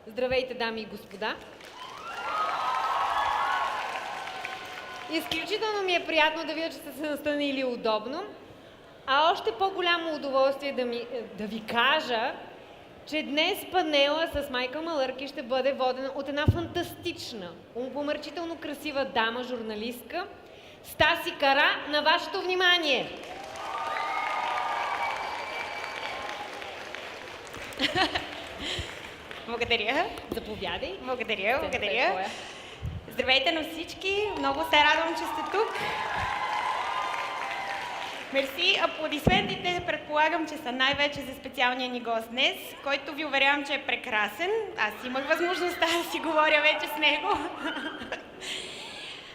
Здравейте, дами и господа! Изключително ми е приятно да видя, че сте се настанили удобно, а още по-голямо удоволствие да ви кажа, че днес панела с Майкъл Малърки ще бъде воден от една фантастична, умопомрачително красива дама, журналистка, Стаси Кара, на вашето внимание! Благодаря. Заповядай. Благодаря. Здравейте на всички. Много се радвам, че сте тук. Мерси. Аплодисментите предполагам, че са най-вече за специалния ни гост днес, който ви уверявам, че е прекрасен. Аз имах възможността да си говоря вече с него.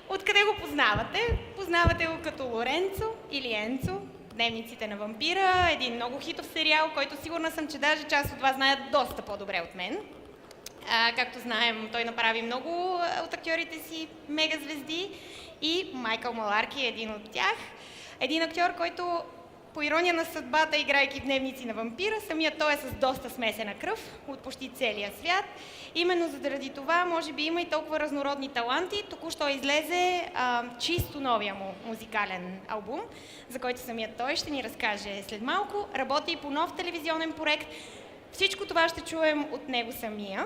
Откъде го познавате? Познавате го като Лоренцо или Енцо, Дневниците на вампира, един много хитов сериал, който сигурна съм, че даже част от вас знаят доста по-добре от мен. Както знаем, той направи много от актьорите си мегазвезди и Майкъл Маларки е един от тях. Един актьор, който по ирония на съдбата, играйки в Дневници на вампира, самият той е с доста смесена кръв от почти целия свят. Именно заради това, може би има и толкова разнородни таланти. Току-що излезе чисто новия му музикален албум, за който самият той ще ни разкаже след малко. Работи и по нов телевизионен проект. Всичко това ще чуем от него самия.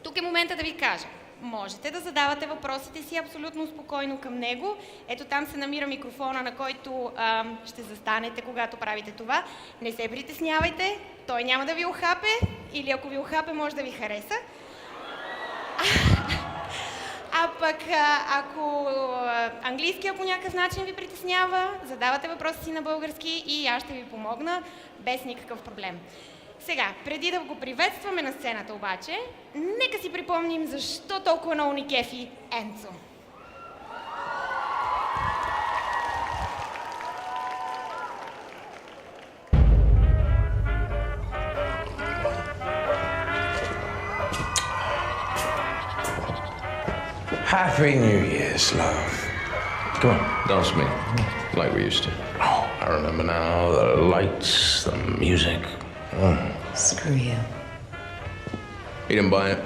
Тук е момента да ви кажа. Можете да задавате въпросите си абсолютно спокойно към него. Ето там се намира микрофона, на който ще застанете, когато правите това. Не се притеснявайте, той няма да ви охапе, или ако ви охапе, може да ви хареса. А пък ако английския по някакъв начин ви притеснява, задавате въпроса си на български и аз ще ви помогна без никакъв проблем. Сега, преди да го приветстваме на сцената обаче, нека си припомним защо толкова много ни кефи Енцо. Happy New Year's, love. Come on, dance with me, like we used to. Oh, I remember now, the lights, the music. Screw you. You didn't buy it?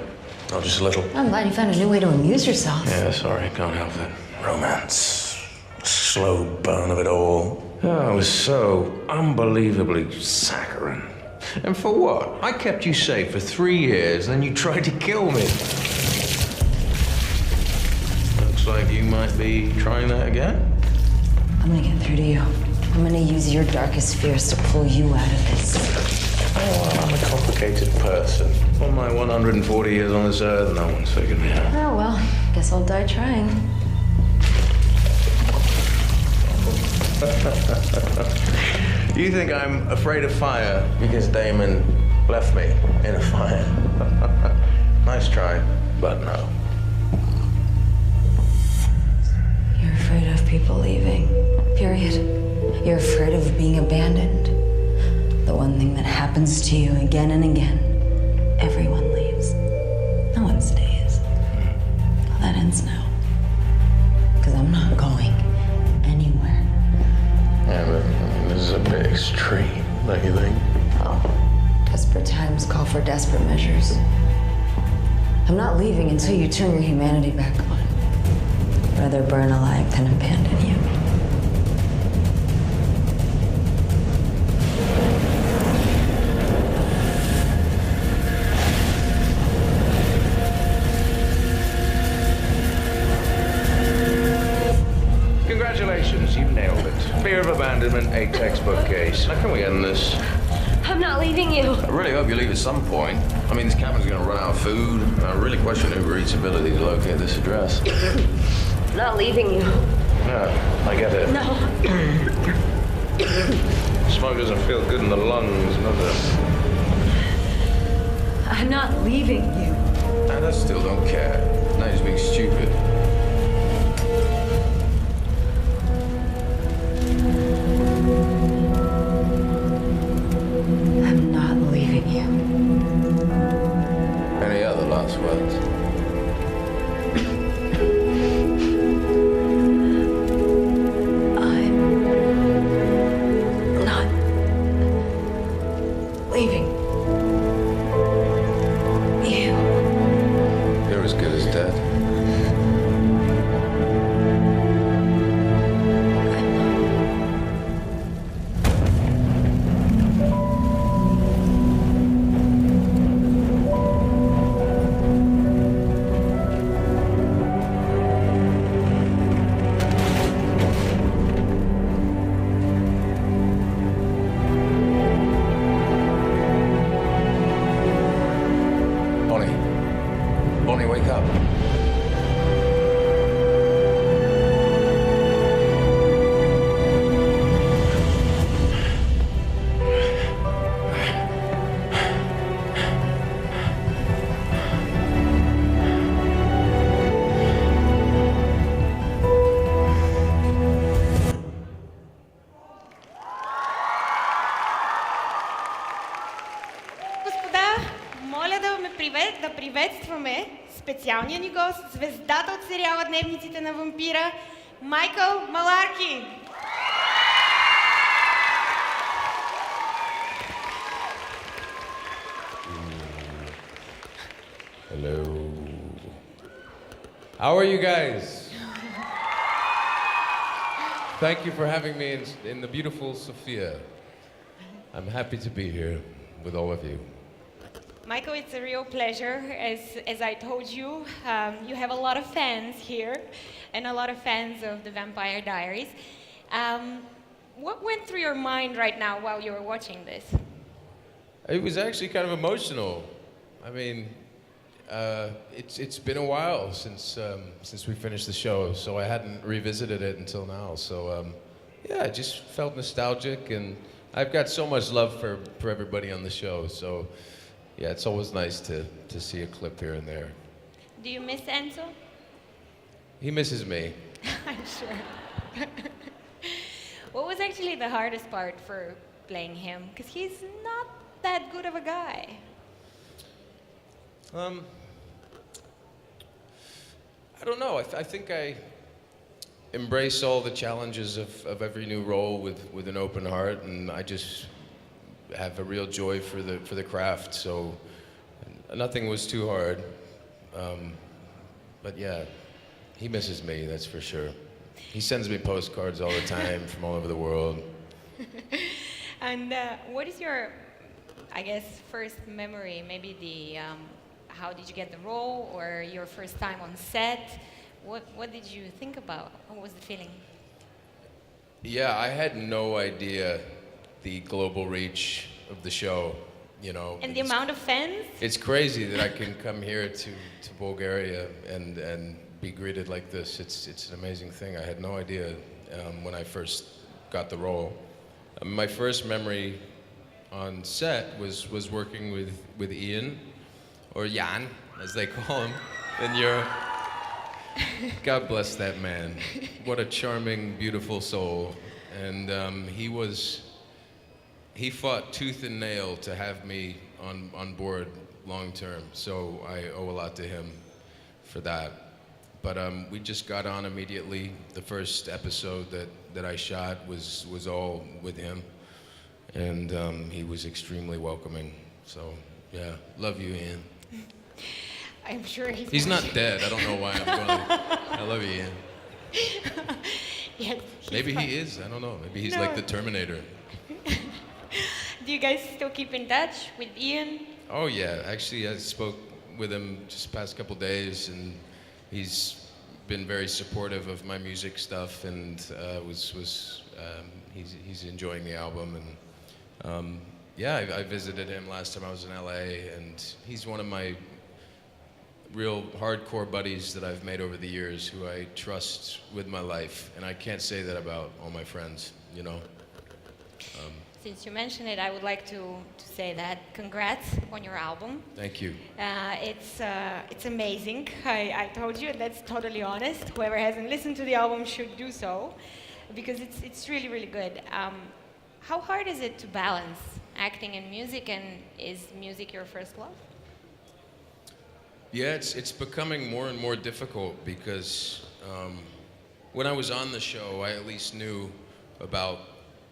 Oh, just a little. I'm glad you found a new way to amuse yourself. Yeah, sorry, can't help it. Romance, the slow burn of it all. Oh, it was so unbelievably saccharine. And for what? I kept you safe for 3 years, then you tried to kill me. Looks like you might be trying that again. I'm gonna get through to you. I'm gonna use your darkest fears to pull you out of this. Oh, I'm a complicated person. All my 140 years on this earth, no one's figured me out. Oh well, guess I'll die trying. You think I'm afraid of fire because Damon left me in a fire? Nice try, but no. You're afraid of people leaving, period. You're afraid of being abandoned. The one thing that happens to you again and again. Everyone leaves. No one stays. Well, that ends now. Because I'm not going anywhere. Yeah, but this is a bit extreme, don't you think? Oh, desperate times call for desperate measures. I'm not leaving until you turn your humanity back on. I'd rather burn alive than abandon you. Congratulations, you've nailed it. Fear of abandonment, a textbook case. Now, can we end this? I'm not leaving you. I really hope you leave at some point. I mean, this cabin's gonna run out of food. I really question Uber Eats' ability to locate this address. I'm not leaving you. Yeah, I get it. No. Smoke doesn't feel good in the lungs, does it? I'm not leaving you. And I still don't care. Now you're just being stupid. I'm not leaving you. Any other last words? I'm not leaving you. Bonnie, wake up. Господа, моля да приветстваме специалния ни гост, звездата от сериала Дневниците на вампира, Майкъл Маларки. Hello. How are you guys? Thank you for having me in the beautiful Sofia. I'm happy to be here with all of you. Michael, it's a real pleasure. As I told you, you have a lot of fans here and a lot of fans of the Vampire Diaries. What went through your mind right now while you were watching this? It was actually kind of emotional. I mean, it's been a while since we finished the show, so I hadn't revisited it until now. So yeah, I just felt nostalgic, and I've got so much love for everybody on the show. So yeah, it's always nice to see a clip here and there. Do you miss Enzo? He misses me. I'm sure. What was actually the hardest part for playing him? Because he's not that good of a guy. I don't know. I think I embrace all the challenges of every new role with an open heart, and I just have a real joy for the craft. So nothing was too hard. But yeah, he misses me, that's for sure. He sends me postcards all the time from all over the world. And what is your, I guess, first memory? Maybe how did you get the role, or your first time on set? What did you think about? What was the feeling? Yeah, I had no idea the global reach of the show, you know. And the amount of fans? It's crazy that I can come here to Bulgaria and be greeted like this. It's an amazing thing. I had no idea when I first got the role. My first memory on set was working with Ian, or Jan, as they call him in Europe. God bless that man. What a charming, beautiful soul. And he fought tooth and nail to have me on board long term. So I owe a lot to him for that. But we just got on immediately. The first episode that I shot was all with him. And he was extremely welcoming. So yeah, love you, Ian. I'm sure He's not dead. I don't know why I'm going. I love you, Ian. Yes, Maybe he fine. is. I don't know. Maybe he's No. like the Terminator. Do you guys still keep in touch with Ian? Oh yeah. Actually, I spoke with him just the past couple days, and he's been very supportive of my music stuff, and he's enjoying the album. And yeah, I visited him last time I was in LA, and he's one of my real hardcore buddies that I've made over the years, who I trust with my life, and I can't say that about all my friends, you know. Since you mentioned it, I would like to say that congrats on your album. Thank you. It's amazing. I told you, that's totally honest. Whoever hasn't listened to the album should do so, because it's really, really good. How hard is it to balance acting and music, and is music your first love? Yeah, it's becoming more and more difficult, because when I was on the show, I at least knew about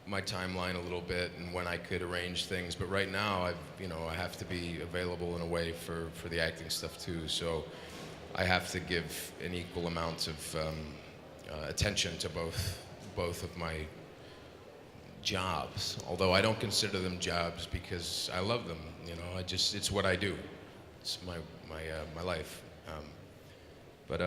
my timeline a little bit and when I could arrange things. But right now, I have to be available in a way for the acting stuff too. So I have to give an equal amount of attention to both of my jobs. Although I don't consider them jobs because I love them. You know, it's what I do. It's my life. But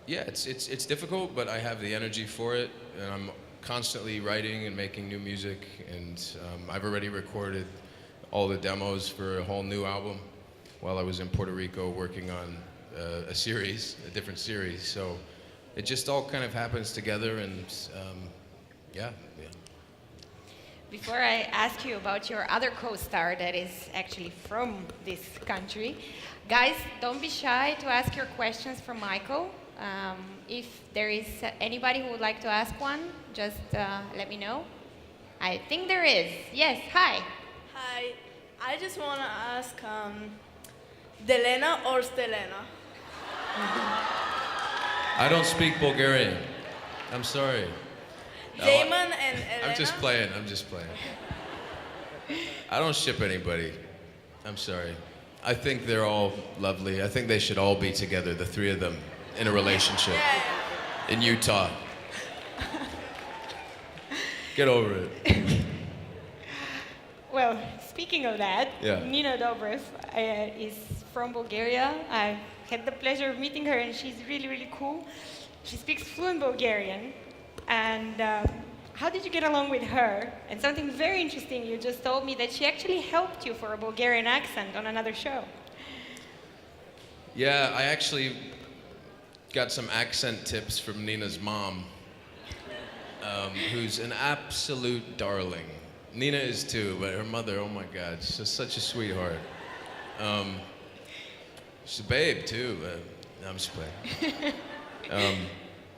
yeah, it's difficult, but I have the energy for it, and I'm constantly writing and making new music, and I've already recorded all the demos for a whole new album while I was in Puerto Rico working on a series, a different series. So it just all kind of happens together, and yeah. Before I ask you about your other co-star that is actually from this country, guys, don't be shy to ask your questions for Michael. If there is anybody who would like to ask one, just let me know. I think there is. Yes, hi. Hi, I just want to ask, Delena or Stelena? I don't speak Bulgarian. I'm sorry. Damon and Elena? I'm just playing. I don't ship anybody. I'm sorry. I think they're all lovely. I think they should all be together, the three of them, in a relationship. In Utah. Get over it. Well, speaking of that, Yeah. Nina Dobrev is from Bulgaria. I had the pleasure of meeting her, and she's really, really cool. She speaks fluent Bulgarian. And how did you get along with her? And something very interesting, you just told me that she actually helped you for a Bulgarian accent on another show. Yeah, I actually got some accent tips from Nina's mom, who's an absolute darling. Nina is too, but her mother, oh my God, she's just such a sweetheart. She's a babe too. No, I'm just playing.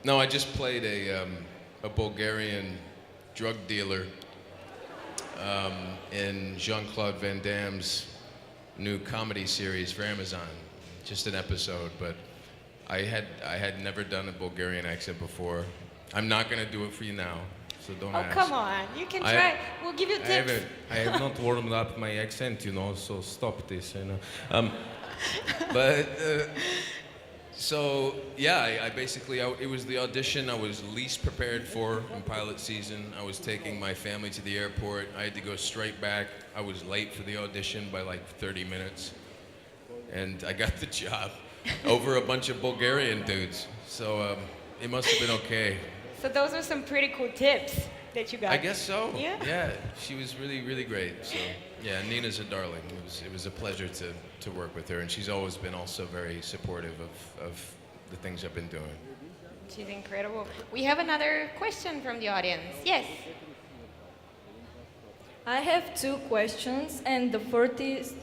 No, I just played a Bulgarian drug dealer in Jean-Claude Van Damme's new comedy series for Amazon. Just an episode, but I had never done a Bulgarian accent before. I'm not gonna do it for you now, so don't Oh, ask. come on, you can try. We'll give you tips. I have not warmed up my accent, so stop this, But so yeah, I basically it was the audition I was least prepared for in pilot season. I was taking my family to the airport. I had to go straight back. I was late for the audition by like 30 minutes, and I got the job over a bunch of Bulgarian dudes. So it must have been okay. So those are some pretty cool tips that you got. I guess so. Yeah. Yeah, she was really, really great. So yeah, Nina's a darling. It was a pleasure to work with her, and she's always been also very supportive of the things I've been doing. She's incredible. We have another question from the audience. Yes. I have two questions, and the first is,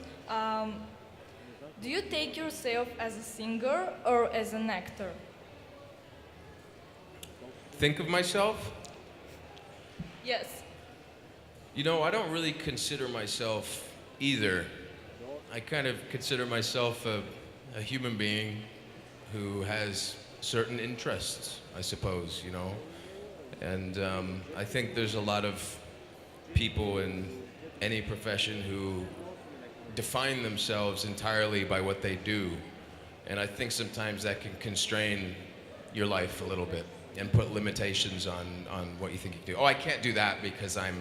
do you take yourself as a singer or as an actor? Think of myself? Yes. You know, I don't really consider myself either. I kind of consider myself a human being who has certain interests, I suppose, And I think there's a lot of people in any profession who define themselves entirely by what they do. And I think sometimes that can constrain your life a little bit and put limitations on what you think you can do. Oh, I can't do that because I'm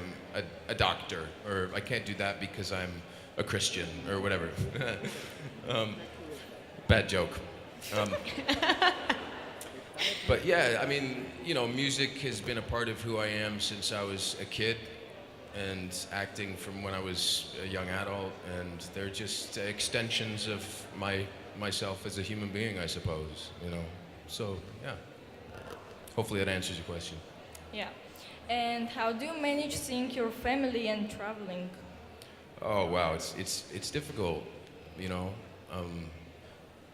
a doctor, or I can't do that because I'm a Christian, or whatever. Bad joke. But yeah, I mean, music has been a part of who I am since I was a kid, and acting from when I was a young adult, and they're just extensions of myself as a human being, I suppose, So, yeah. Hopefully that answers your question. Yeah. And how do you manage seeing your family and traveling? Oh wow, it's difficult,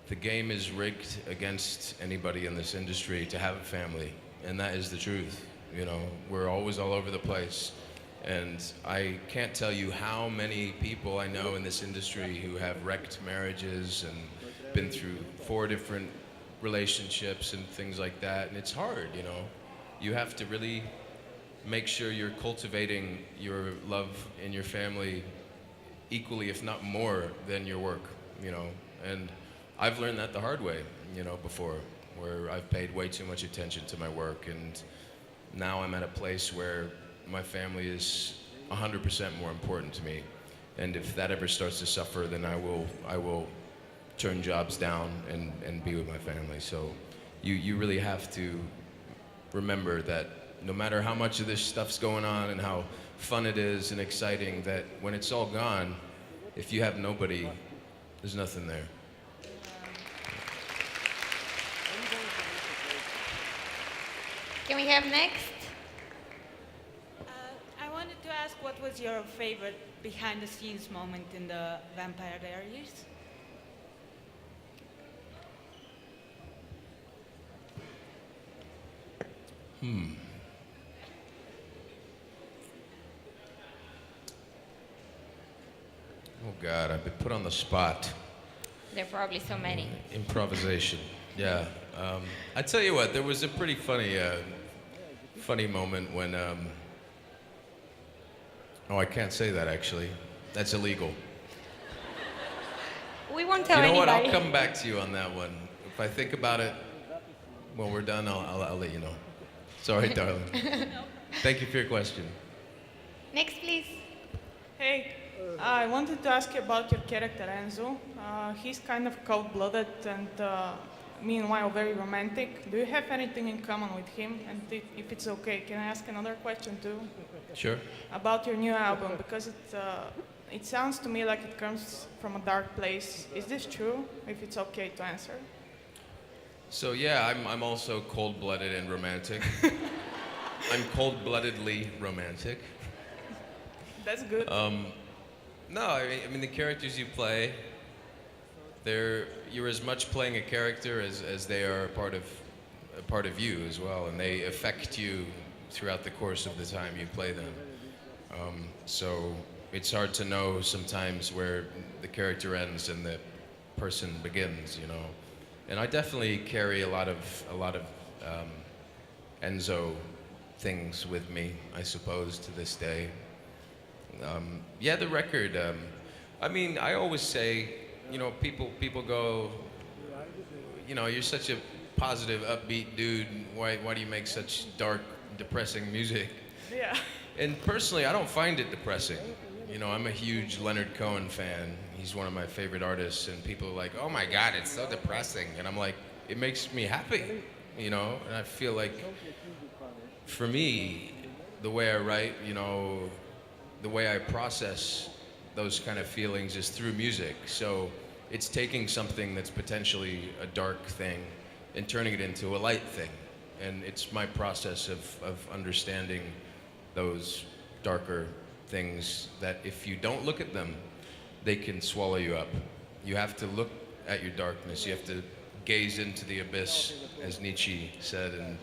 The game is rigged against anybody in this industry to have a family, and that is the truth. We're always all over the place, and I can't tell you how many people I know in this industry who have wrecked marriages and been through 4 different relationships and things like that, and it's hard. You have to really make sure you're cultivating your love in your family equally, if not more, than your work, and I've learned that the hard way, before, where I've paid way too much attention to my work, and now I'm at a place where my family is 100% more important to me, and if that ever starts to suffer, then I will turn jobs down and be with my family. So you really have to remember that no matter how much of this stuff's going on and how fun it is and exciting, that when it's all gone, if you have nobody, there's nothing there. we have next? I wanted to ask what was your favorite behind the scenes moment in the Vampire Diaries? Oh God, I've been put on the spot. There are probably so many. Improvisation. Yeah. I tell you what, there was a pretty funny moment when. Oh, I can't say that actually. That's illegal. We won't tell You know anybody. what? I'll come back to you on that one. If I think about it when we're done, I'll let you know. Sorry, darling. Thank you for your question. Next, please. Hey, I wanted to ask you about your character Enzo. He's kind of cold-blooded and meanwhile very romantic. Do you have anything in common with him? And if it's okay, can I ask another question too? Sure. About your new album, because it sounds to me like it comes from a dark place. Is this true? If it's okay to answer. So yeah, I'm also cold-blooded and romantic. I'm cold-bloodedly romantic. That's good. No, I mean the characters you play, you're as much playing a character as they are a part of you as well, and they affect you throughout the course of the time you play them. So it's hard to know sometimes where the character ends and the person begins, you know. And I definitely carry a lot of Enzo things with me, I suppose, to this day. Yeah, the record. I mean, I always say, you know, people go, you know, you're such a positive, upbeat dude. Why do you make such dark, depressing music? Yeah. And personally, I don't find it depressing. You know, I'm a huge Leonard Cohen fan. He's one of my favorite artists, and people are like, "Oh my God, it's so depressing," and I'm like, it makes me happy, you know. And I feel like, for me, the way I write, you know, the way I process those kind of feelings is through music. So it's taking something that's potentially a dark thing and turning it into a light thing. And it's my process of understanding those darker things that if you don't look at them, they can swallow you up. You have to look at your darkness. You have to gaze into the abyss, as Nietzsche said, and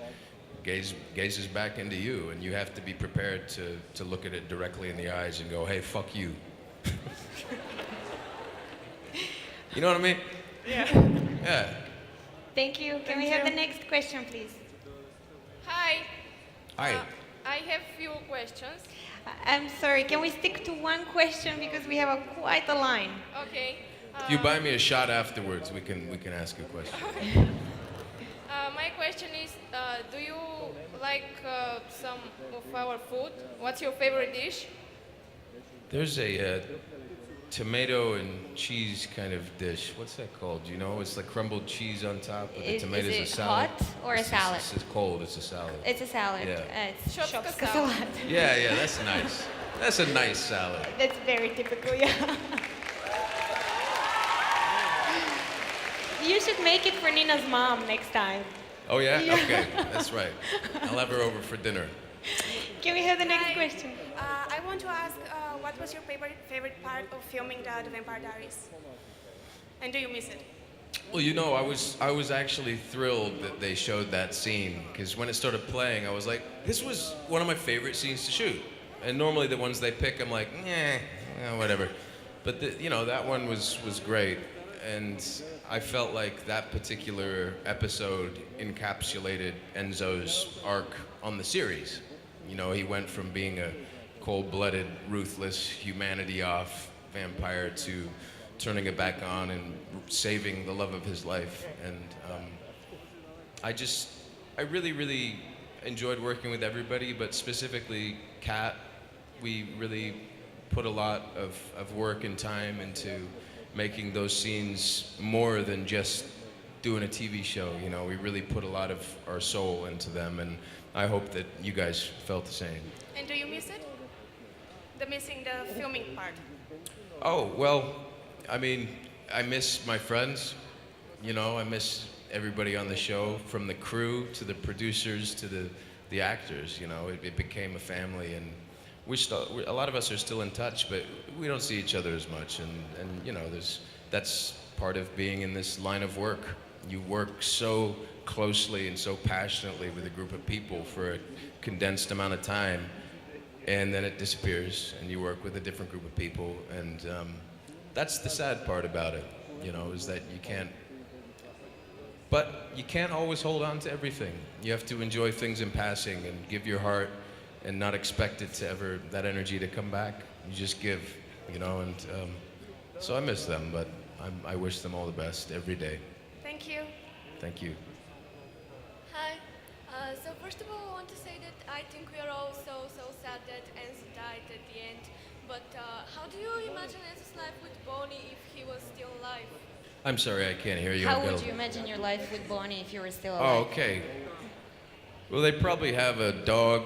gazes back into you, and you have to be prepared to look at it directly in the eyes and go, hey, fuck you. You know what I mean? Yeah. Yeah. Thank you. Can we have the next question, please? Hi. Hi. I have few questions. I'm sorry, can we stick to one question because we have quite a line? Okay. If you buy me a shot afterwards, we can ask a question. My question is, do you like some of our food? What's your favorite dish? There's a tomato and cheese kind of dish. What's that called? Do you know? It's like crumbled cheese on top with the tomatoes is and it salad. hot or a salad? It's cold. It's a salad. It's a salad. Yeah. It's Shopska shopska salad. salad. Yeah, that's nice. That's a nice salad. That's very typical, yeah. You should make it for Nina's mom next time. Oh yeah? Okay, that's right. I'll have her over for dinner. Can we have the next question? I want to ask, what was your favorite part of filming the Vampire Diaries? And do you miss it? Well, you know, I was actually thrilled that they showed that scene, because when it started playing, I was like, this was one of my favorite scenes to shoot. And normally the ones they pick, I'm like, whatever. But you know, that one was great, and I felt like that particular episode encapsulated Enzo's arc on the series. You know, he went from being a cold-blooded, ruthless, humanity-off vampire to turning it back on and saving the love of his life. And I really, really enjoyed working with everybody, but specifically Kat. We really put a lot of work and time into making those scenes more than just doing a TV show. You know, we really put a lot of our soul into them, and I hope that you guys felt the same. And do you miss it? Missing the filming part? Oh, well, I mean, I miss my friends. You know, I miss everybody on the show, from the crew to the producers to the the actors. You know, it became a family, and a lot of us are still in touch, but we don't see each other as much. And you know, that's part of being in this line of work. You work so closely and so passionately with a group of people for a condensed amount of time, and then it disappears, and you work with a different group of people, and that's the sad part about it, you know, is that you can't always hold on to everything. You have to enjoy things in passing and give your heart and not expect that energy to come back. You just give, you know, and so I miss them, but I wish them all the best every day. Thank you. Thank you. Hi. So first of all, I want to say that I think we are all so sad that Enzo died at the end. But how do you imagine Enzo's life with Bonnie if he was still alive? I'm sorry, I can't hear you. How would you imagine your life with Bonnie if you were still alive? Oh, okay. Well, they probably have a dog,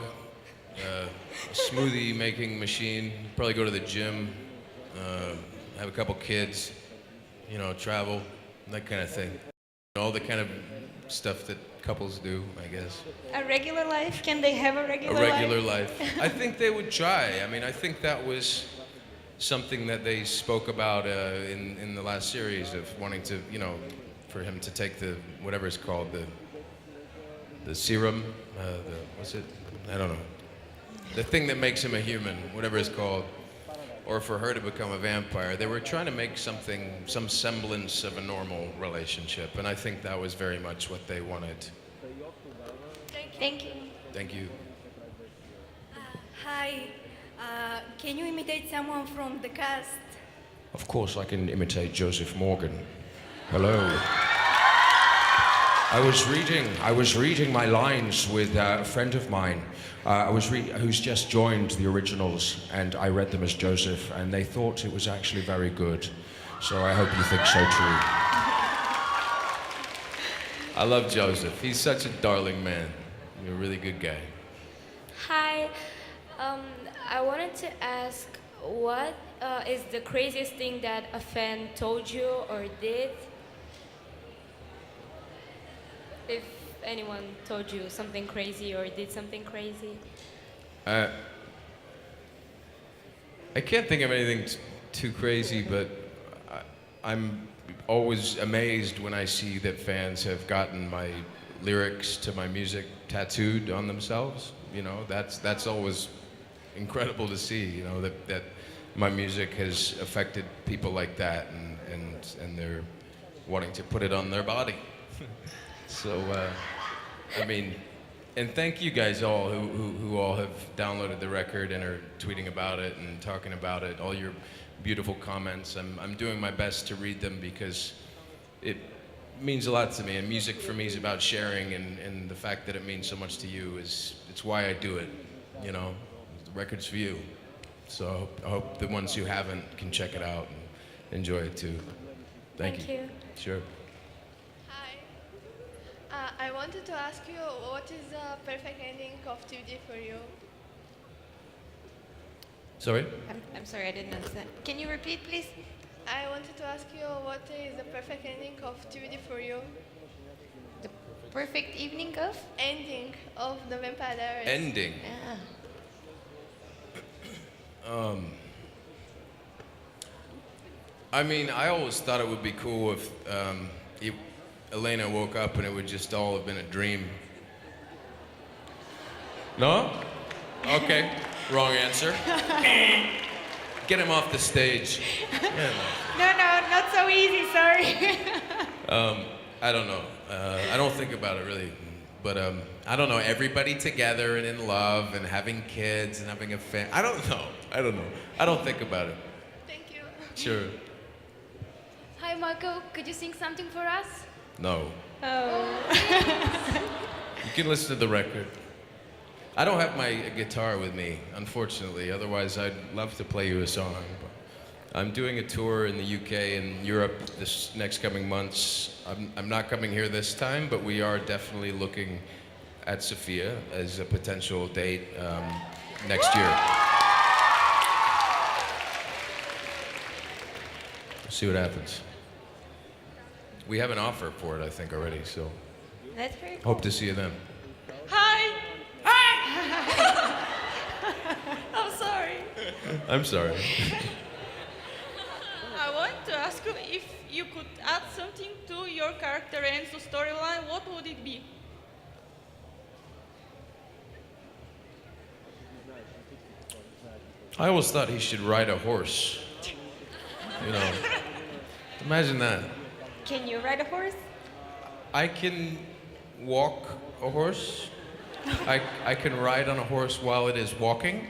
a smoothie making machine, probably go to the gym, have a couple kids, you know, travel, that kind of thing. All the kind of stuff that couples do, I guess. A regular life? Can they have a regular life? A regular life. I think they would try. I mean, I think that was something that they spoke about in the last series of wanting to, you know, for him to take the, whatever it's called, the serum, what's it? I don't know. The thing that makes him a human, whatever it's called. Or for her to become a vampire. They were trying to make some semblance of a normal relationship, and I think that was very much what they wanted. Thank you. Thank you. Hi. Can you imitate someone from the cast? Of course, I can imitate Joseph Morgan. Hello. I was reading my lines with a friend of mine who's just joined the originals, and I read them as Joseph, and they thought it was actually very good. So I hope you think so too. I love Joseph. He's such a darling man. You're a really good guy. Hi. I wanted to ask, what is the craziest thing that a fan told you or did? If anyone told you something crazy or did something crazy? I can't think of anything too crazy, but I'm always amazed when I see that fans have gotten my lyrics to my music tattooed on themselves. You know, that's always incredible to see, you know, that my music has affected people like that, and they're wanting to put it on their body. So, I mean, and thank you guys all who all have downloaded the record and are tweeting about it and talking about it, all your beautiful comments. I'm doing my best to read them because it means a lot to me, and music for me is about sharing, and the fact that it means so much to you it's why I do it, you know. The record's for you. So I hope the ones who haven't can check it out and enjoy it too. Thank you. Sure. I wanted to ask you, what is the perfect ending of 2D for you? Sorry? I'm sorry, I didn't understand. Can you repeat, please? I wanted to ask you, what is the perfect ending of 2D for you? The perfect evening of? Ending of the Vampire Diaries. Ending? Yeah. I mean, I always thought it would be cool if Elena woke up and it would just all have been a dream. No? Okay, wrong answer. Get him off the stage. Yeah, No, not so easy, sorry. I don't know. I don't think about it really. But I don't know, everybody together and in love and having kids and having a family. I don't know. I don't think about it. Thank you. Sure. Hi, Marco. Could you sing something for us? No. Oh. You can listen to the record. I don't have my guitar with me, unfortunately. Otherwise, I'd love to play you a song. But I'm doing a tour in the UK and Europe this next coming months. I'm not coming here this time, but we are definitely looking at Sofia as a potential date next year. See what happens. We have an offer for it, I think, already, so That's very cool. hope to see you then. Hi! Hi! I'm sorry. I'm sorry. I want to ask you if you could add something to your character Enzo's storyline, what would it be? I always thought he should ride a horse. You know, imagine that. Can you ride a horse? I can walk a horse. I can ride on a horse while it is walking.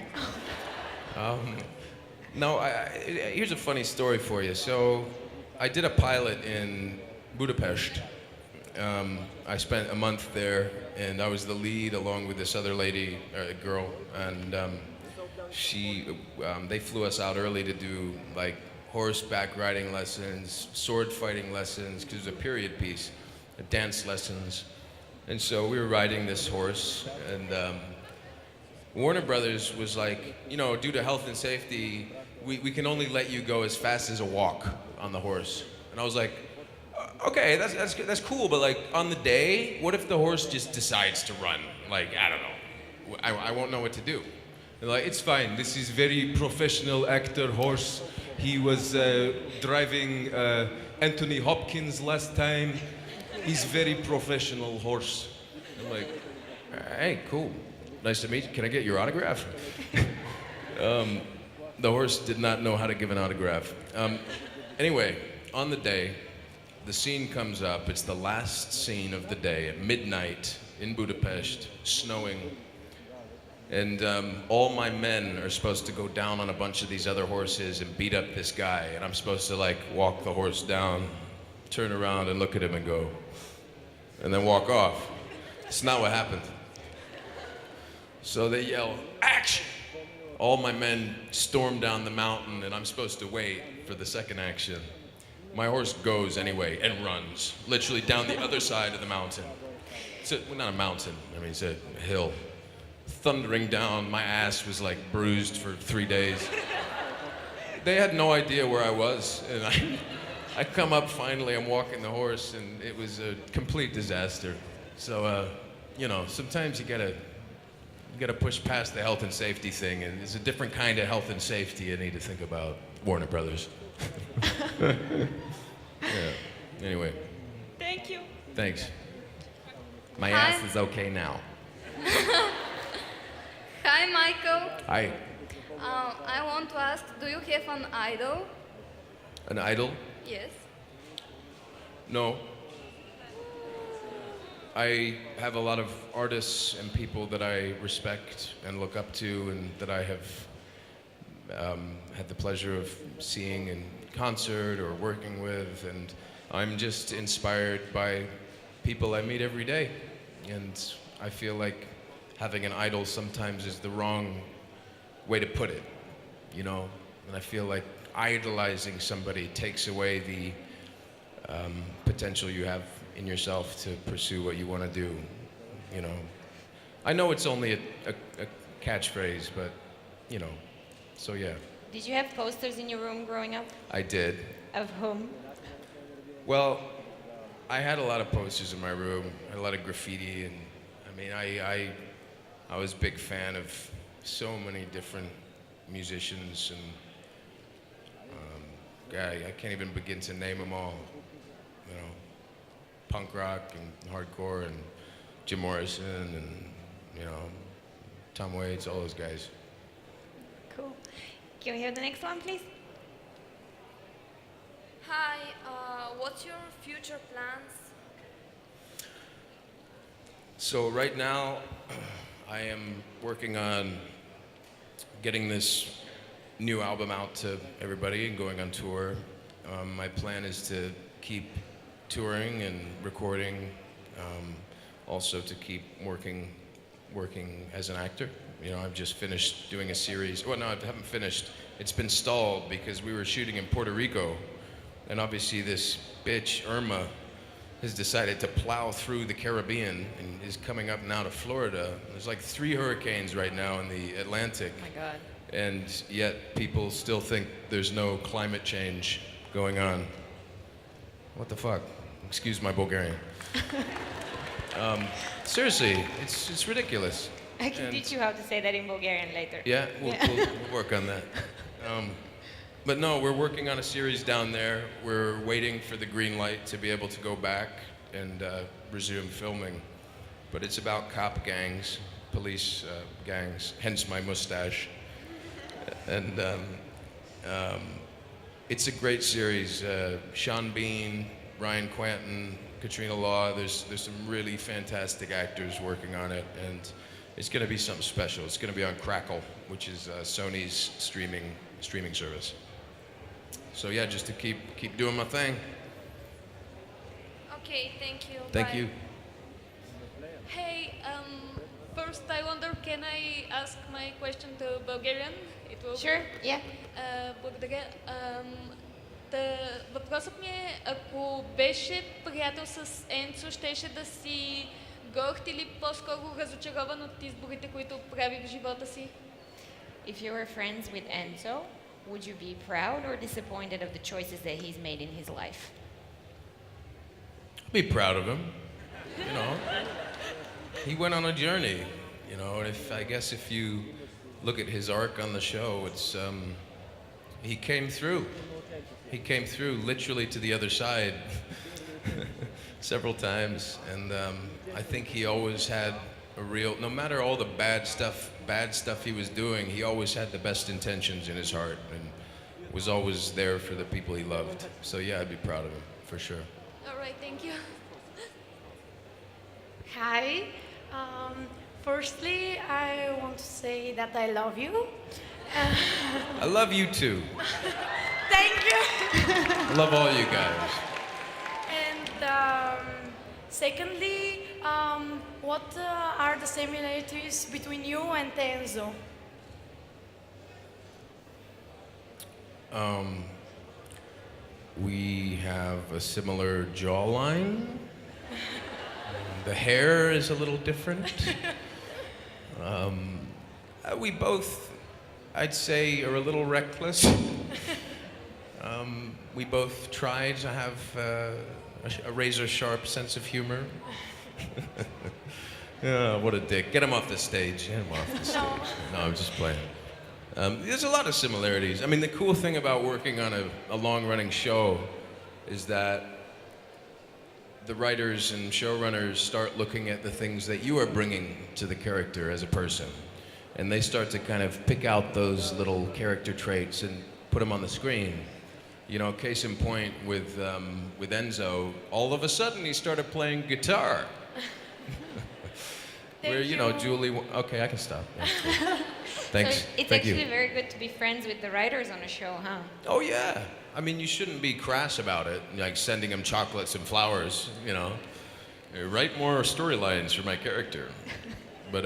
No, here's a funny story for you. So, I did a pilot in Budapest. I spent a month there, and I was the lead along with this other lady, girl, and they flew us out early to do like horseback riding lessons, sword fighting lessons, because it was a period piece, dance lessons. And so we were riding this horse, and Warner Brothers was like, you know, due to health and safety, we can only let you go as fast as a walk on the horse. And I was like, okay, that's cool, but like on the day, what if the horse just decides to run? Like, I don't know, I won't know what to do. They're like, it's fine. This is very professional actor horse. He was driving Anthony Hopkins last time. He's very professional horse. I'm like, hey, cool. Nice to meet you. Can I get your autograph? The horse did not know how to give an autograph. Anyway, on the day, the scene comes up. It's the last scene of the day at midnight in Budapest, snowing. And all my men are supposed to go down on a bunch of these other horses and beat up this guy. And I'm supposed to like walk the horse down, turn around and look at him and go, and then walk off. It's not what happened. So they yell, action! All my men storm down the mountain and I'm supposed to wait for the second action. My horse goes anyway and runs, literally down the other side of the mountain. Well, not a mountain, I mean, it's a hill. Thundering down, my ass was like bruised for 3 days. They had no idea where I was, and I come up finally, I'm walking the horse, and it was a complete disaster. So, you know, sometimes you gotta push past the health and safety thing, and it's a different kind of health and safety you need to think about, Warner Brothers. Yeah, anyway. Thank you. Thanks. My Hi. ass is okay now. Hi, Michael. Hi. I want to ask, do you have an idol? An idol? Yes. No. I have a lot of artists and people that I respect and look up to and that I have had the pleasure of seeing in concert or working with, and I'm just inspired by people I meet every day. And I feel like having an idol sometimes is the wrong way to put it, you know? And I feel like idolizing somebody takes away the potential you have in yourself to pursue what you want to do, you know? I know it's only a catchphrase, but, you know, so yeah. Did you have posters in your room growing up? I did. Of whom? Well, I had a lot of posters in my room, I had a lot of graffiti, and I mean, I was a big fan of so many different musicians, and I can't even begin to name them all. You know, punk rock and hardcore, and Jim Morrison, and you know, Tom Waits, all those guys. Cool. Can we hear the next one, please? Hi, what's your future plans? So right now, I am working on getting this new album out to everybody and going on tour. My plan is to keep touring and recording, also to keep working as an actor. You know, I've just finished doing a series. Well, no, I haven't finished. It's been stalled because we were shooting in Puerto Rico, and obviously this bitch, Irma, has decided to plow through the Caribbean and is coming up now to Florida. There's like 3 hurricanes right now in the Atlantic. Oh my God. And yet people still think there's no climate change going on. What the fuck? Excuse my Bulgarian. Seriously, it's ridiculous. I can teach you how to say that in Bulgarian later. Yeah, we'll work on that. But no, we're working on a series down there. We're waiting for the green light to be able to go back and resume filming. But it's about cop gangs, police gangs, hence my mustache. And it's a great series. Sean Bean, Ryan Quanten, Katrina Law, there's some really fantastic actors working on it, and it's going to be something special. It's going to be on Crackle, which is Sony's streaming service. So yeah, just to keep doing my thing. Okay, thank you. Thank Bye. you. Hey, first I wonder, can I ask my question to Bulgarian? It will Sure, yeah. Благодаря. Въпросът ми е, ако беше приятел с Енцо, щеше да си горд или по-скоро разочарован от изборите, които прави в живота си? If you were friends with Enzo, would you be proud or disappointed of the choices that he's made in his life? Be proud of him. You know, he went on a journey. You know, and I guess if you look at his arc on the show, it's he came through. He came through literally to the other side several times, and I think he always had a real, no matter all the bad stuff he was doing, he always had the best intentions in his heart and was always there for the people he loved. So yeah, I'd be proud of him, for sure. All right, thank you. Hi. Firstly, I want to say that I love you. I love you too. Thank you. I love all you guys. And secondly, what are the similarities between you and Enzo? We have a similar jawline. The hair is a little different. We both, I'd say, are a little reckless. We both try to have a razor-sharp sense of humor. Oh, what a dick. Get him off the stage. Get him off the stage. No, I'm just playing. There's a lot of similarities. I mean, the cool thing about working on a long-running show is that the writers and showrunners start looking at the things that you are bringing to the character as a person. And they start to kind of pick out those little character traits and put them on the screen. You know, case in point with Enzo, all of a sudden he started playing guitar. Where, you know, Julie, okay, I can stop. Yeah, cool. Thanks. So it's Thank actually you. very good to be friends with the writers on a show, huh? Oh yeah. I mean, you shouldn't be crass about it, like sending him chocolates and flowers, you know. Write more storylines for my character. But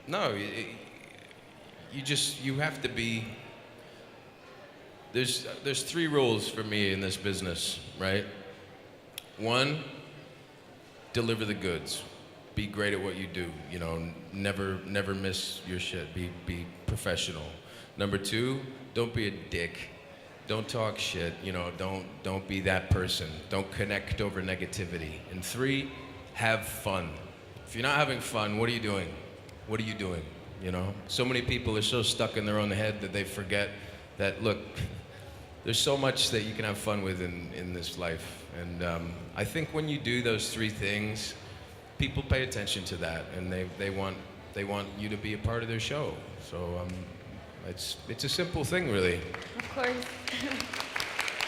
no, you have to be. There's three rules for me in this business, right? One, deliver the goods. Be great at what you do. You know, never miss your shit. Be professional. Number two, don't be a dick. Don't talk shit. You know, don't be that person. Don't connect over negativity. And three, have fun. If you're not having fun, what are you doing? What are you doing? You know, so many people are so stuck in their own head that they forget that, look, there's so much that you can have fun with in this life. And I think when you do those three things, people pay attention to that, and they want you to be a part of their show. So it's a simple thing, really. Of course.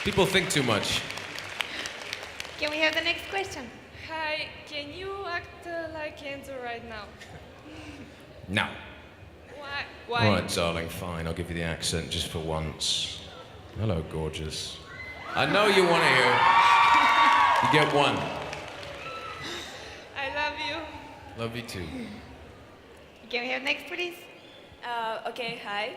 People think too much. Can we have the next question? Hi, can you act like Enzo right now? No. Why? All right, darling, fine. I'll give you the accent just for once. Hello, gorgeous. I know you want to hear. You get one. I love you. Love you too. Can we have next, please? Okay, hi.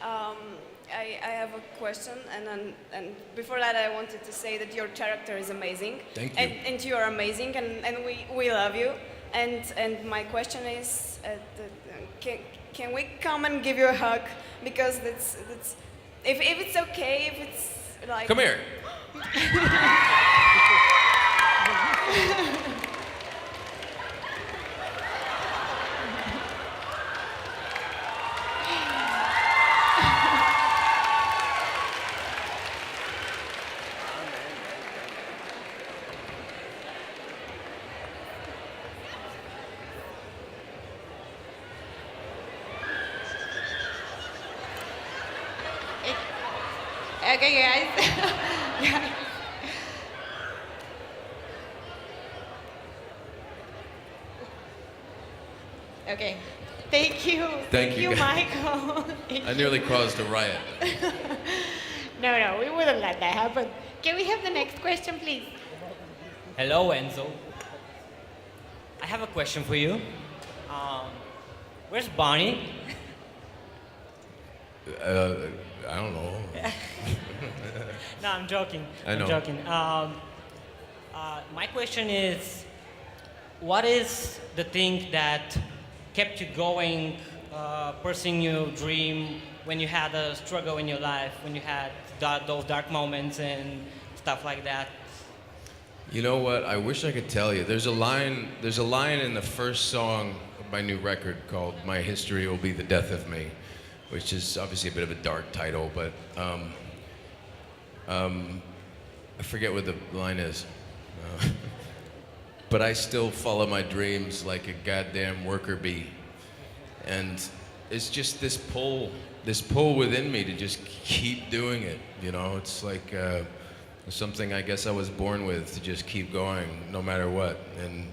I have a question, and before that, I wanted to say that your character is amazing. Thank you. And you are amazing, and we love you. And my question is, can we come and give you a hug? Because that's if it's okay, if it's like. Come here. Okay, guys. Yeah. Okay. Thank you. Thank you, guys. Michael. I nearly caused a riot. No, we wouldn't let that happen. Can we have the next question, please? Hello, Enzo. I have a question for you. Where's Bonnie? I don't know. No, I'm joking. I know. I'm joking. My question is, what is the thing that kept you going, pursuing your dream when you had a struggle in your life, when you had those dark moments and stuff like that? You know what? I wish I could tell you. There's a line in the first song of my new record called "My History Will Be the Death of Me," which is obviously a bit of a dark title, but I forget what the line is. But I still follow my dreams like a goddamn worker bee. And it's just this pull within me to just keep doing it, you know? It's like something I guess I was born with, to just keep going no matter what. And,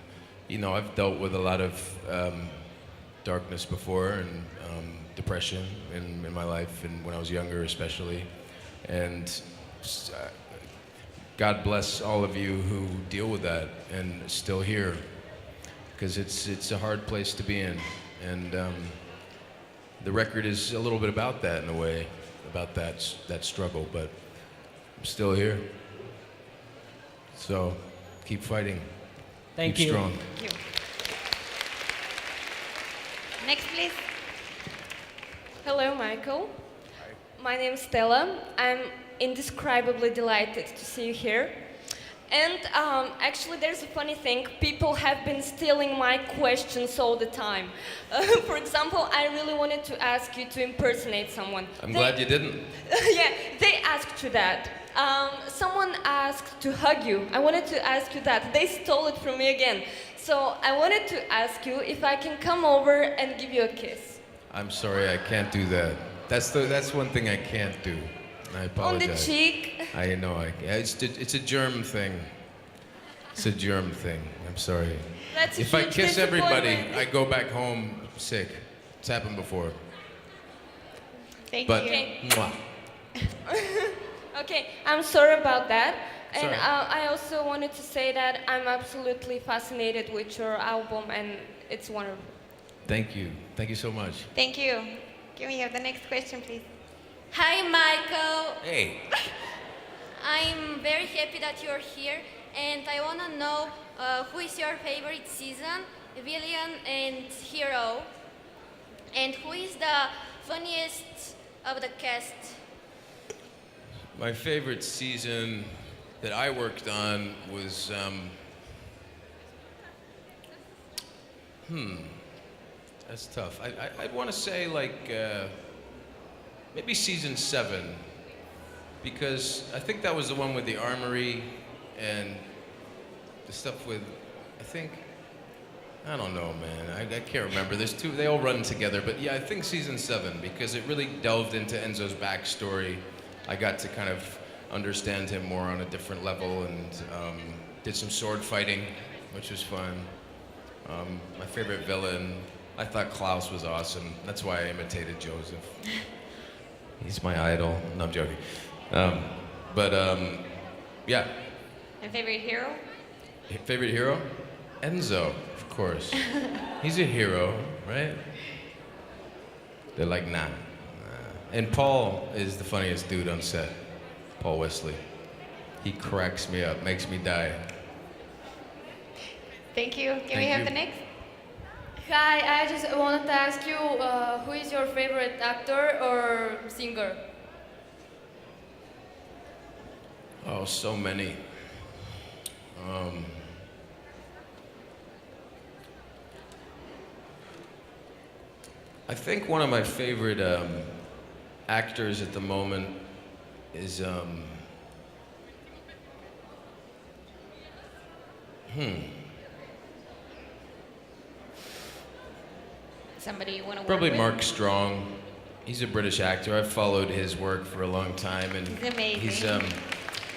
you know, I've dealt with a lot of darkness before and depression in my life, and when I was younger especially. And God bless all of you who deal with that and still here, because it's a hard place to be in. And the record is a little bit about that in a way, about that struggle, but I'm still here. So keep fighting. Thank keep you. strong. Thank you. Next, please. Hello, Michael. My name is Stella. I'm indescribably delighted to see you here. And actually, there's a funny thing. People have been stealing my questions all the time. For example, I really wanted to ask you to impersonate someone. I'm glad you didn't. Yeah, they asked you that. Someone asked to hug you. I wanted to ask you that. They stole it from me again. So I wanted to ask you if I can come over and give you a kiss. I'm sorry, I can't do that. That's one thing I can't do. I apologize. On the cheek. I know. It's a germ thing. It's a germ thing. I'm sorry. That's a if I huge kiss everybody, disappointment. I go back home sick. It's happened before. Thank But, you. mwah. Okay, I'm sorry about that. And Sorry. I also wanted to say that I'm absolutely fascinated with your album, and it's wonderful. Thank you. Thank you so much. Thank you. Can we have the next question, please? Hi, Michael. Hey. I'm very happy that you're here, and I want to know who is your favorite season, villain and hero, and who is the funniest of the cast? My favorite season that I worked on was, that's tough. I'd want to say like maybe season 7, because I think that was the one with the armory and the stuff with, I don't know, man. I can't remember. There's two, they all run together, but yeah, I think season 7, because it really delved into Enzo's backstory. I got to kind of understand him more on a different level, and did some sword fighting, which was fun. My favorite villain, I thought Klaus was awesome. That's why I imitated Joseph. He's my idol. No, I'm joking. Yeah. And favorite hero? Favorite hero? Enzo, of course. He's a hero, right? They're like, nah. And Paul is the funniest dude on set. Paul Wesley. He cracks me up, makes me die. Thank you. Can we Thank have you. the next? Hi, I just wanted to ask you, who is your favorite actor or singer? Oh, so many. I think one of my favorite actors at the moment is Somebody you want to work probably with? Mark Strong. He's a British actor. I've followed his work for a long time, and He's amazing.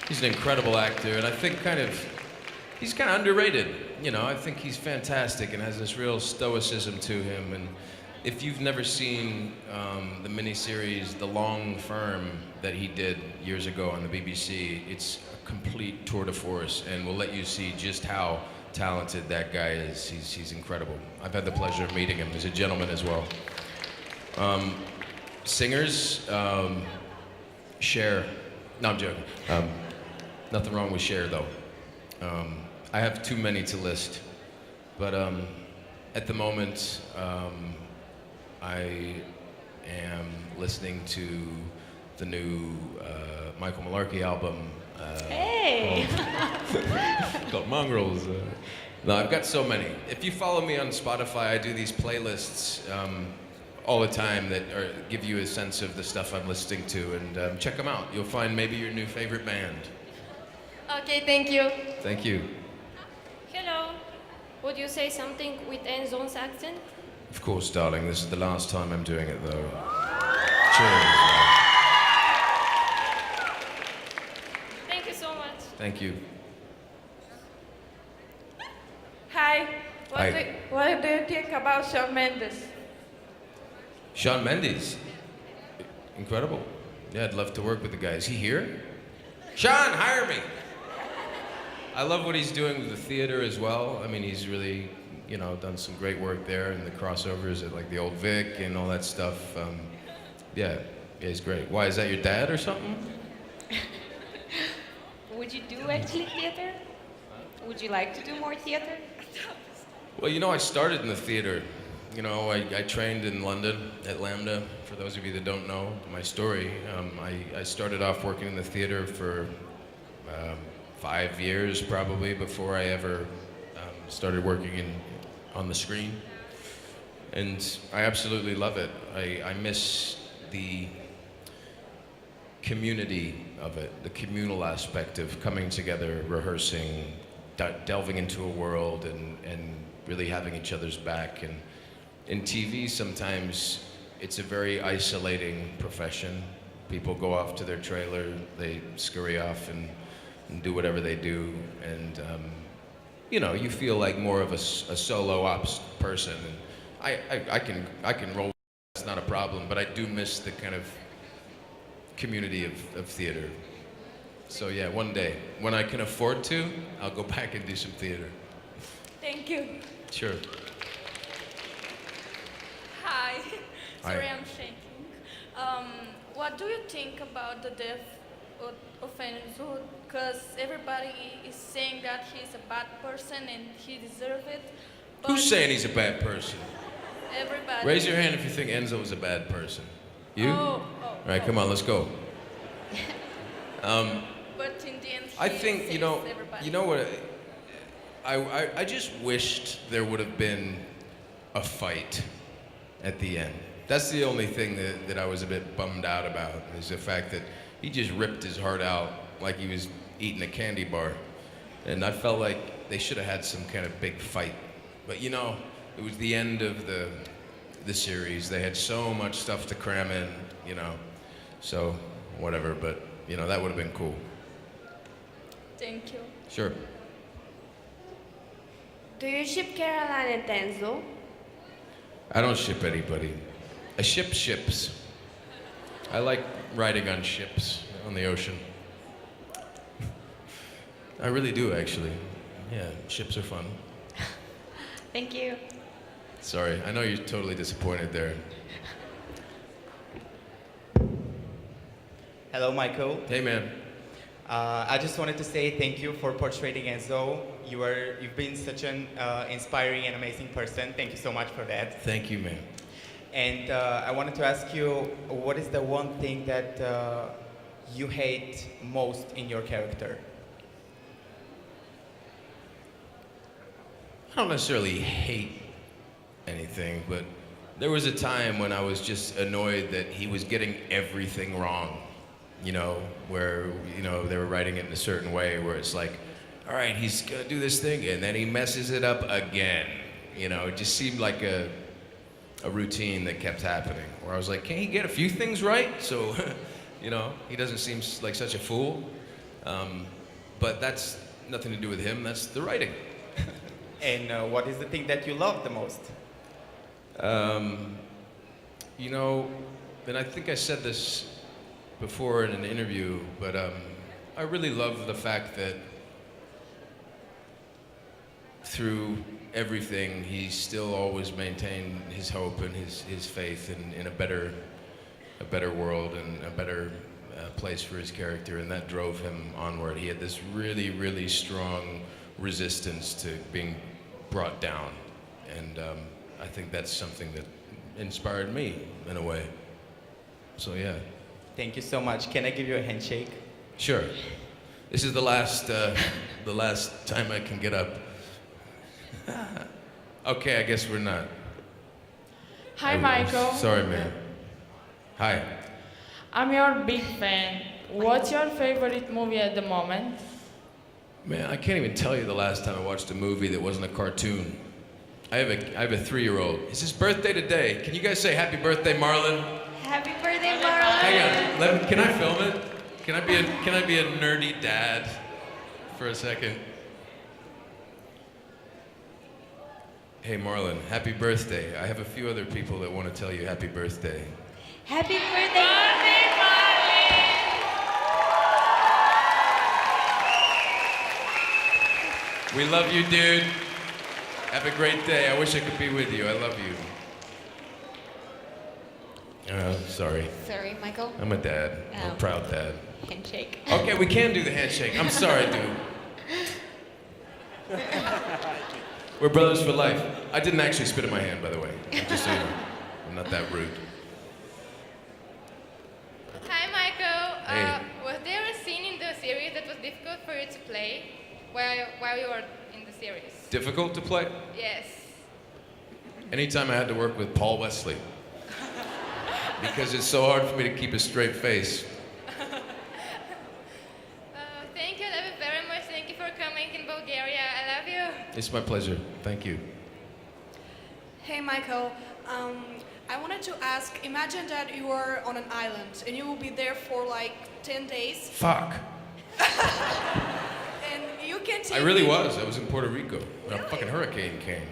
He's an incredible actor, and I think he's kind of underrated. You know, I think he's fantastic and has this real stoicism to him. And if you've never seen the miniseries The Long Firm that he did years ago on the BBC, it's a complete tour de force, and will let you see just how talented that guy is. He's incredible. I've had the pleasure of meeting him. He's a gentleman as well. Singers, Cher. No, I'm joking. Nothing wrong with Cher, though. I have too many to list, but at the moment, I am listening to the new Michael Malarkey album. Hey! Called Mongrels. No, I've got so many. If you follow me on Spotify, I do these playlists all the time that give you a sense of the stuff I'm listening to, and check them out. You'll find maybe your new favorite band. Okay, thank you. Thank you. Hello. Would you say something with Enzo's accent? Of course, darling. This is the last time I'm doing it, though. Cheers. Thank you so much. Thank you. Hi. Hi. What do you think about Shawn Mendes? Shawn Mendes. Incredible. Yeah, I'd love to work with the guy. Is he here? Shawn, hire me! I love what he's doing with the theater as well. I mean, he's really, you know, done some great work there in the crossovers at like the Old Vic and all that stuff. Yeah, he's great. Why, is that your dad or something? Would you do actually theater? Would you like to do more theater? Well, you know, I started in the theater. You know, I trained in London at Lambda. For those of you that don't know my story, I started off working in the theater for 5 years probably before I ever started working on the screen. And I absolutely love it. I miss the community of it, the communal aspect of coming together, rehearsing, delving into a world and really having each other's back. And in TV, sometimes it's a very isolating profession. People go off to their trailer, they scurry off and do whatever they do, and you know, you feel like more of a solo ops person. And I can roll. It's not a problem, but I do miss the kind of community of theater. So yeah, one day when I can afford to, I'll go back and do some theater. Thank you. Sure. Hi. Hi. Sorry, I'm shaking. What do you think about the death of Enzo? Because everybody is saying that he's a bad person and he deserves it. But Who's saying he's a bad person? everybody. Raise your hand if you think Enzo is a bad person. You? All right, come on, let's go. But in the end, I think, you saves know, everybody. you know what? I just wished there would have been a fight at the end. That's the only thing that I was a bit bummed out about, is the fact that he just ripped his heart out like he was eating a candy bar. And I felt like they should have had some kind of big fight. But you know, it was the end of the series. They had so much stuff to cram in, you know. So, whatever, but you know, that would have been cool. Thank you. Sure. Do you ship Caroline and Enzo? I don't ship anybody. I ship ships. I like riding on ships on the ocean. I really do, actually. Yeah, ships are fun. Thank you. Sorry, I know you're totally disappointed there. Hello, Michael. Hey, man. I just wanted to say thank you for portraying Enzo. You've been such an inspiring and amazing person. Thank you so much for that. Thank you, man. And I wanted to ask you, what is the one thing that you hate most in your character? I don't necessarily hate anything, but there was a time when I was just annoyed that he was getting everything wrong. You know, where, you know, they were writing it in a certain way where it's like, all right, he's gonna do this thing and then he messes it up again. You know, it just seemed like a routine that kept happening, where I was like, can he get a few things right? So, you know, he doesn't seem like such a fool. But that's nothing to do with him, that's the writing. And what is the thing that you love the most? You know, and I think I said this before in an interview, but I really love the fact that through everything, he still always maintained his hope and his faith in a better world and a better place for his character, and that drove him onward. He had this really, really strong resistance to being brought down, and I think that's something that inspired me in a way. So yeah. Thank you so much. Can I give you a handshake? Sure. This is the last time I can get up. Okay, I guess we're not. Hi, Michael. Sorry, man. Hi. I'm your big fan. What's your favorite movie at the moment? Man, I can't even tell you the last time I watched a movie that wasn't a cartoon. I have a 3-year-old. It's his birthday today. Can you guys say happy birthday, Marlon? Happy birthday, Marlon. Hang on. Can I film it? Can I be a nerdy dad for a second? Hey, Marlon, happy birthday. I have a few other people that want to tell you happy birthday. Happy birthday, We love you, dude. Have a great day. I wish I could be with you. I love you. Sorry. Sorry, Michael. I'm a dad. I'm a proud dad. Handshake. Okay, we can do the handshake. I'm sorry, dude. We're brothers for life. I didn't actually spit in my hand, by the way. Just so you know. I'm not that rude. Hi, Michael. Hey. Was there a scene in the series that was difficult for you to play while you were in the series? Difficult to play? Yes. Anytime I had to work with Paul Wesley. Because it's so hard for me to keep a straight face. Thank you. I love you very much. Thank you for coming in Bulgaria. I love you. It's my pleasure. Thank you. Hey, Michael. I wanted to ask, imagine that you are on an island and you will be there for like 10 days. Fuck. And you can take I really me- was. I was in Puerto Rico. When a fucking hurricane came.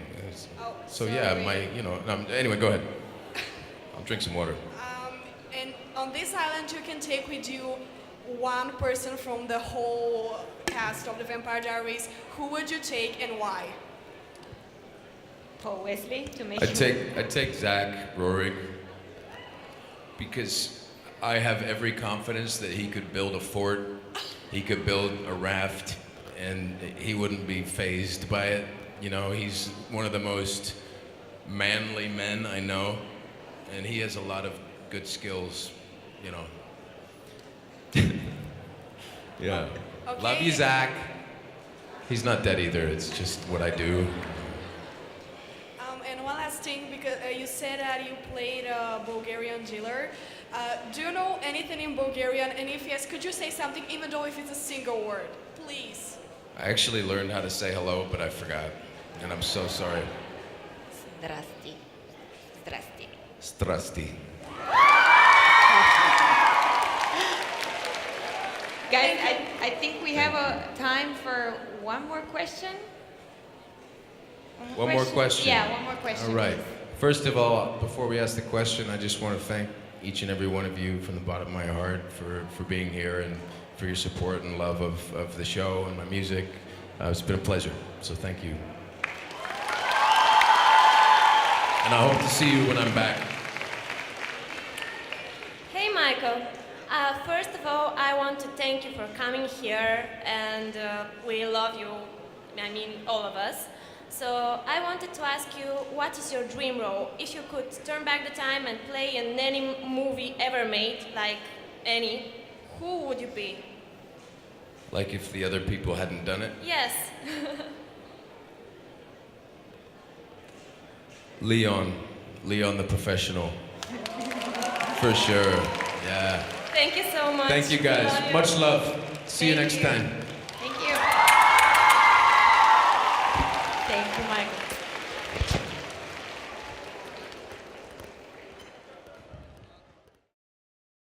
So yeah, anyway, go ahead. I'll drink some water. And on this island, you can take with you one person from the whole cast of the Vampire Diaries. Who would you take and why? Paul Wesley to make I'd take Zach Rohrig because I have every confidence that he could build a fort, he could build a raft, and he wouldn't be fazed by it. You know, he's one of the most manly men I know, and he has a lot of good skills, you know. Yeah. Okay. Love you, Zach. He's not dead either, it's just what I do. And one last thing, because you said that you played a Bulgarian dealer. Do you know anything in Bulgarian? And if yes, could you say something, even though if it's a single word? Please. I actually learned how to say hello, but I forgot, and I'm so sorry. Zdrasti. Zdrasti. Strasti. Guys, I think we have a time for one more question. One more question? Yeah, one more question. All right. First of all, before we ask the question, I just want to thank each and every one of you from the bottom of my heart for being here and for your support and love of the show and my music. It's been a pleasure, so thank you. And I hope to see you when I'm back. Hey, Michael. First of all, I want to thank you for coming here, and we love you, I mean, all of us. So I wanted to ask you, what is your dream role? If you could turn back the time and play in any movie ever made, like any, who would you be? Like if the other people hadn't done it? Yes. Leon the professional. For sure, yeah. Thank you so much. Thank you guys. Much love. See you next time. Thank you. Thank you, Michael.